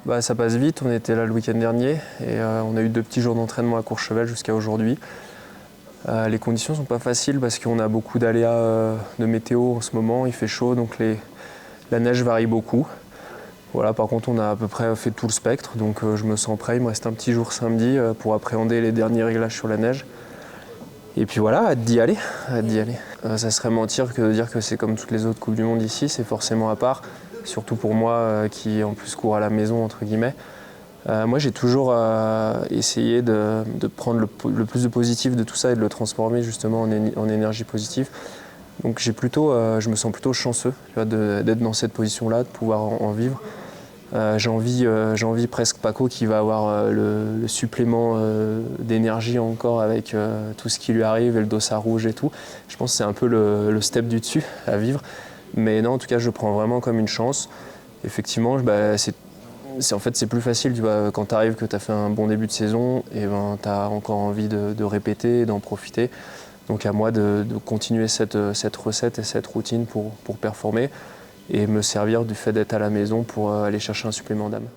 Ça passe vite, on était là le week-end dernier et on a eu 2 petits jours d'entraînement à Courchevel jusqu'à aujourd'hui. Les conditions ne sont pas faciles parce qu'on a beaucoup d'aléas de météo en ce moment, il fait chaud donc la neige varie beaucoup. Voilà, par contre on a à peu près fait tout le spectre donc je me sens prêt, il me reste un petit jour samedi pour appréhender les derniers réglages sur la neige. Et puis voilà, hâte d'y aller, hâte d'y aller. Ça serait mentir que de dire que c'est comme toutes les autres Coupes du Monde ici, c'est forcément à part. Surtout pour moi qui en plus cours à la maison entre guillemets. Moi j'ai toujours essayé de prendre le plus de positif de tout ça et de le transformer justement en énergie positive. Donc je me sens plutôt chanceux d'être dans cette position-là, de pouvoir en vivre. J'envie presque Paco qui va avoir le supplément d'énergie encore avec tout ce qui lui arrive et le dossard rouge et tout. Je pense que c'est un peu le step du dessus à vivre. Mais non, en tout cas, je le prends vraiment comme une chance. Effectivement, c'est plus facile, tu vois, quand tu arrives que tu as fait un bon début de saison, et tu as encore envie de répéter, d'en profiter. Donc à moi de continuer cette recette et cette routine pour performer et me servir du fait d'être à la maison pour aller chercher un supplément d'âme.